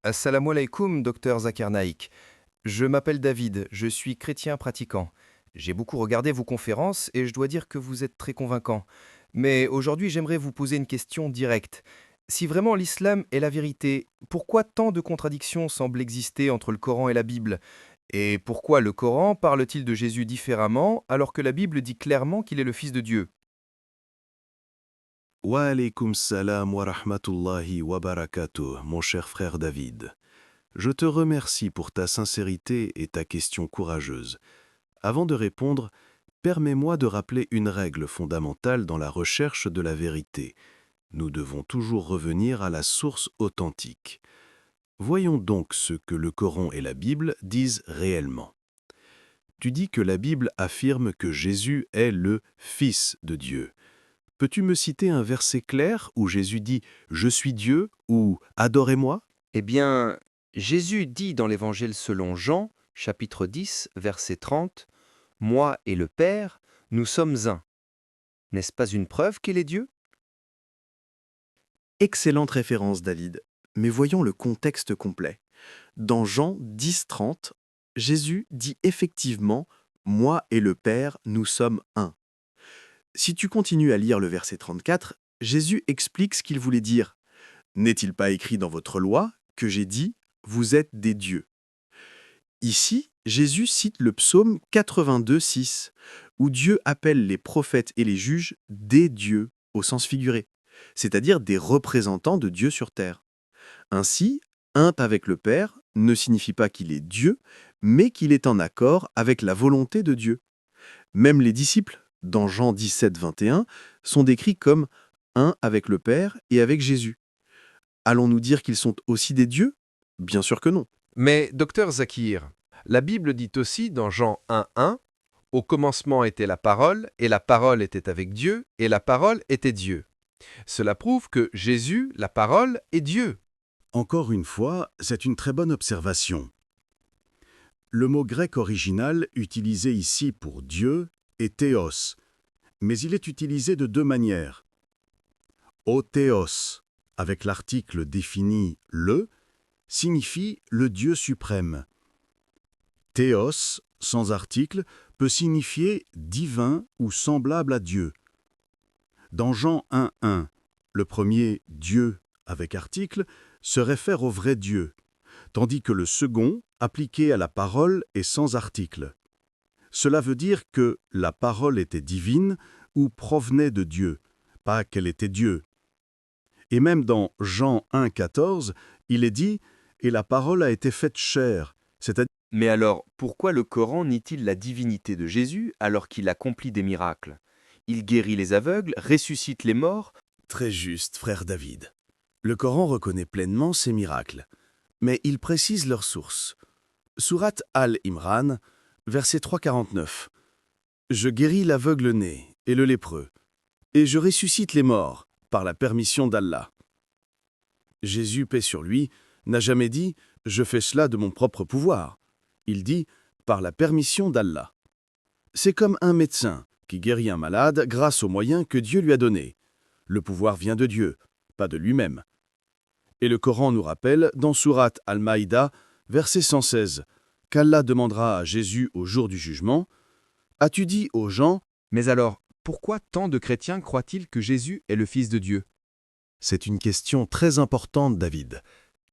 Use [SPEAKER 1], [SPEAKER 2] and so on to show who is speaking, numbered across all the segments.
[SPEAKER 1] Assalamu alaikum, docteur Zakir Naik. Je m'appelle David, je suis chrétien pratiquant. J'ai beaucoup regardé vos conférences et je dois dire que vous êtes très convaincant. Mais aujourd'hui, j'aimerais vous poser une question directe. Si vraiment l'islam est la vérité, pourquoi tant de contradictions semblent exister entre le Coran et la Bible? Et pourquoi le Coran parle-t-il de Jésus différemment alors que la Bible dit clairement qu'il est le Fils de Dieu?
[SPEAKER 2] Wa alaykoum salam wa rahmatullahi wa barakatuh, mon cher frère David. Je te remercie pour ta sincérité et ta question courageuse. Avant de répondre, permets-moi de rappeler une règle fondamentale dans la recherche de la vérité. Nous devons toujours revenir à la source authentique. Voyons donc ce que le Coran et la Bible disent réellement. Tu dis que la Bible affirme que Jésus est le Fils de Dieu. Peux-tu me citer un verset clair où Jésus dit « Je suis Dieu » ou « Adorez-moi » ?
[SPEAKER 1] Eh bien, Jésus dit dans l'Évangile selon Jean, chapitre 10, verset 30, Moi et le Père, nous sommes un. N'est-ce pas une preuve qu'il est Dieu?
[SPEAKER 3] Excellente référence, David. Mais voyons le contexte complet. Dans Jean 10,30, Jésus dit effectivement « Moi et le Père, nous sommes un ». Si tu continues à lire le verset 34, Jésus explique ce qu'il voulait dire. « N'est-il pas écrit dans votre loi que j'ai dit « Vous êtes des dieux » ?» Ici, Jésus cite le psaume 82,6, où Dieu appelle les prophètes et les juges « des dieux » au sens figuré, c'est-à-dire des représentants de Dieu sur terre. Ainsi, un avec le Père ne signifie pas qu'il est Dieu, mais qu'il est en accord avec la volonté de Dieu. Même les disciples, dans Jean 17, 21, sont décrits comme un avec le Père et avec Jésus. Allons-nous dire qu'ils sont aussi des dieux? Bien sûr que non.
[SPEAKER 4] Mais, docteur Zakir, la Bible dit aussi dans Jean 1,1 Au commencement était la parole était avec Dieu, et la parole était Dieu. Cela prouve que Jésus, la parole, est Dieu.
[SPEAKER 2] Encore une fois, c'est une très bonne observation. Le mot grec original utilisé ici pour Dieu est théos, mais il est utilisé de deux manières. O théos, avec l'article défini le, signifie le Dieu suprême. Théos, sans article, peut signifier divin ou semblable à Dieu. Dans Jean 1,1, le premier Dieu avec article se réfère au vrai Dieu, tandis que le second, appliqué à la parole, est sans article. Cela veut dire que la parole était divine ou provenait de Dieu, pas qu'elle était Dieu. Et même dans Jean 1,14, il est dit « Et la parole a été faite chair », c'est-à-dire
[SPEAKER 1] Mais alors, pourquoi le Coran nie-t-il la divinité de Jésus alors qu'il accomplit des miracles? Il guérit les aveugles, ressuscite les morts.
[SPEAKER 2] très juste, frère David. Le Coran reconnaît pleinement ces miracles, mais il précise leur source. Sourate Al-Imran, verset 349. Je guéris l'aveugle-né et le lépreux, et je ressuscite les morts par la permission d'Allah. Jésus, paix sur lui, n'a jamais dit « je fais cela de mon propre pouvoir ». Il dit « par la permission d'Allah ». C'est comme un médecin qui guérit un malade grâce aux moyens que Dieu lui a donnés. Le pouvoir vient de Dieu, pas de lui-même. Et le Coran nous rappelle, dans Sourate Al-Maïda, verset 116, qu'Allah demandera à Jésus au jour du jugement « As-tu dit aux gens,
[SPEAKER 4] Mais alors, pourquoi tant de chrétiens croient-ils que Jésus est le Fils de Dieu?
[SPEAKER 2] c'est une question très importante, David,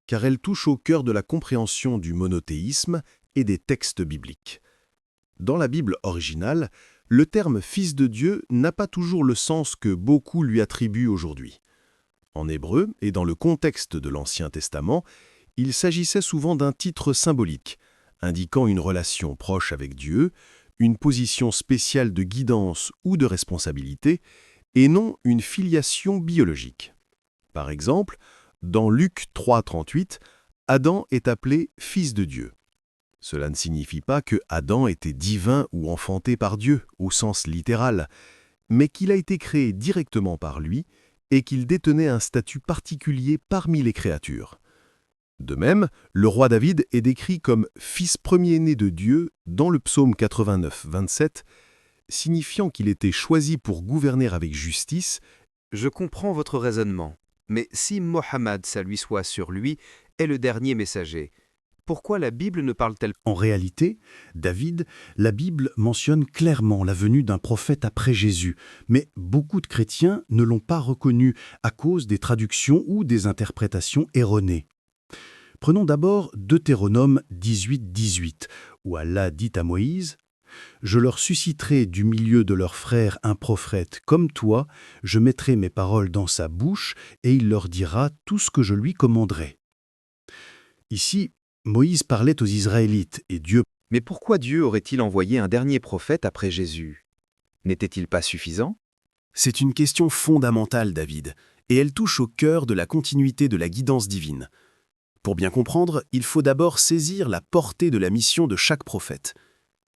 [SPEAKER 2] car elle touche au cœur de la compréhension du monothéisme et des textes bibliques. Dans la Bible originale, le terme « Fils de Dieu » n'a pas toujours le sens que beaucoup lui attribuent aujourd'hui. En hébreu et dans le contexte de l'Ancien Testament, il s'agissait souvent d'un titre symbolique, indiquant une relation proche avec Dieu, une position spéciale de guidance ou de responsabilité, et non une filiation biologique. Par exemple, dans Luc 3,38, Adam est appelé « fils de Dieu ». Cela ne signifie pas que Adam était divin ou enfanté par Dieu, au sens littéral, mais qu'il a été créé directement par lui et qu'il détenait un statut particulier parmi les créatures. De même, le roi David est décrit comme « fils premier-né de Dieu » dans le psaume 89, 27, signifiant qu'il était choisi pour gouverner avec justice.
[SPEAKER 1] Je comprends votre raisonnement, mais si Mohammed, ça lui soit sur lui, est le dernier messager. Pourquoi la Bible ne parle-t-elle pas?
[SPEAKER 5] En réalité, David, la Bible mentionne clairement la venue d'un prophète après Jésus, mais beaucoup de chrétiens ne l'ont pas reconnu à cause des traductions ou des interprétations erronées. Prenons d'abord Deutéronome 18, où Allah dit à Moïse « Je leur susciterai du milieu de leurs frères un prophète comme toi, je mettrai mes paroles dans sa bouche, et il leur dira tout ce que je lui commanderai. » Ici, Moïse parlait aux Israélites et Dieu.
[SPEAKER 1] Mais pourquoi Dieu aurait-il envoyé un dernier prophète après Jésus? N'était-il pas suffisant?
[SPEAKER 6] C'est une question fondamentale, David, et elle touche au cœur de la continuité de la guidance divine. Pour bien comprendre, il faut d'abord saisir la portée de la mission de chaque prophète.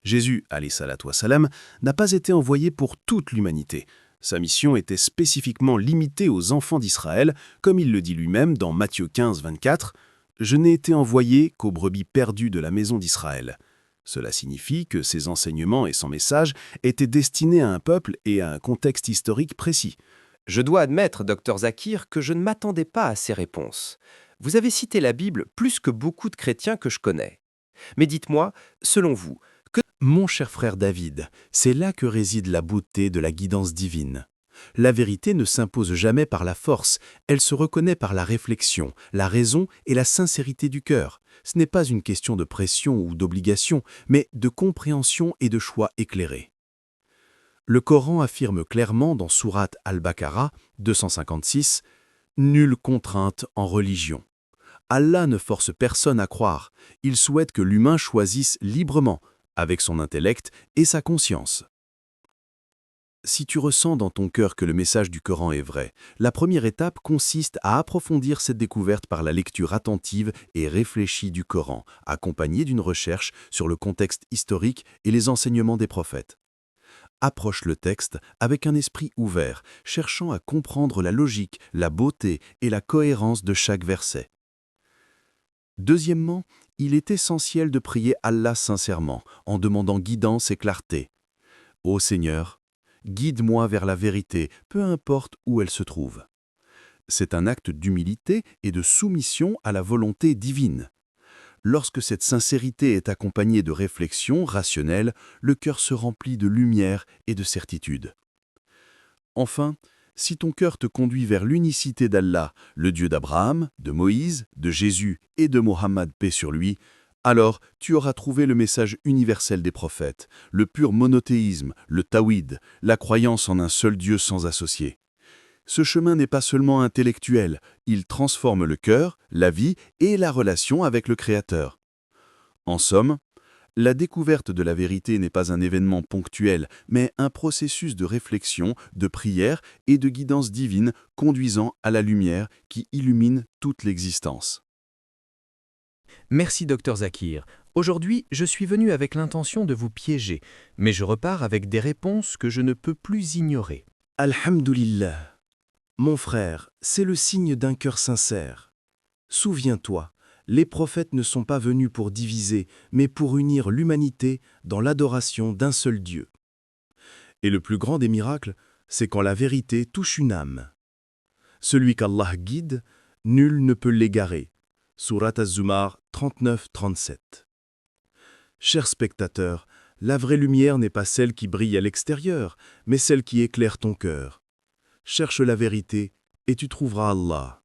[SPEAKER 6] Jésus, alayhi salatu wassalam, n'a pas été envoyé pour toute l'humanité. Sa mission était spécifiquement limitée aux enfants d'Israël, comme il le dit lui-même dans Matthieu 15, 24. « Je n'ai été envoyé qu'aux brebis perdues de la maison d'Israël. » Cela signifie que ses enseignements et son message étaient destinés à un peuple et à un contexte historique précis.
[SPEAKER 1] Je dois admettre, Dr Zakir, que je ne m'attendais pas à ces réponses. Vous avez cité la Bible plus que beaucoup de chrétiens que je connais. Mais dites-moi, selon vous,
[SPEAKER 6] Mon cher frère David, c'est là que réside la beauté de la guidance divine. La vérité ne s'impose jamais par la force, elle se reconnaît par la réflexion, la raison et la sincérité du cœur. Ce n'est pas une question de pression ou d'obligation, mais de compréhension et de choix éclairés. Le Coran affirme clairement dans Sourate Al-Baqarah 256 « Nulle contrainte en religion ». Allah ne force personne à croire, il souhaite que l'humain choisisse librement, avec son intellect et sa conscience. Si tu ressens dans ton cœur que le message du Coran est vrai, la première étape consiste à approfondir cette découverte par la lecture attentive et réfléchie du Coran, accompagnée d'une recherche sur le contexte historique et les enseignements des prophètes. Approche le texte avec un esprit ouvert, cherchant à comprendre la logique, la beauté et la cohérence de chaque verset. Deuxièmement, il est essentiel de prier Allah sincèrement, en demandant guidance et clarté. Ô Seigneur, guide-moi vers la vérité, peu importe où elle se trouve. C'est un acte d'humilité et de soumission à la volonté divine. Lorsque cette sincérité est accompagnée de réflexion rationnelle, le cœur se remplit de lumière et de certitude. Enfin, si ton cœur te conduit vers l'unicité d'Allah, le Dieu d'Abraham, de Moïse, de Jésus et de Mohammed, paix sur lui, alors tu auras trouvé le message universel des prophètes, le pur monothéisme, le tawhid, la croyance en un seul Dieu sans associé. Ce chemin n'est pas seulement intellectuel, il transforme le cœur, la vie et la relation avec le Créateur. En somme, la découverte de la vérité n'est pas un événement ponctuel, mais un processus de réflexion, de prière et de guidance divine conduisant à la lumière qui illumine toute l'existence.
[SPEAKER 7] Merci Dr Zakir. Aujourd'hui, je suis venu avec l'intention de vous piéger, mais je repars avec des réponses que je ne peux plus ignorer.
[SPEAKER 6] Alhamdulillah. Mon frère, c'est le signe d'un cœur sincère. Souviens-toi, les prophètes ne sont pas venus pour diviser, mais pour unir l'humanité dans l'adoration d'un seul Dieu. Et le plus grand des miracles, c'est quand la vérité touche une âme. Celui qu'Allah guide, nul ne peut l'égarer. Sourate Az-Zumar 39-37. Chers spectateurs, la vraie lumière n'est pas celle qui brille à l'extérieur, mais celle qui éclaire ton cœur. Cherche la vérité et tu trouveras Allah.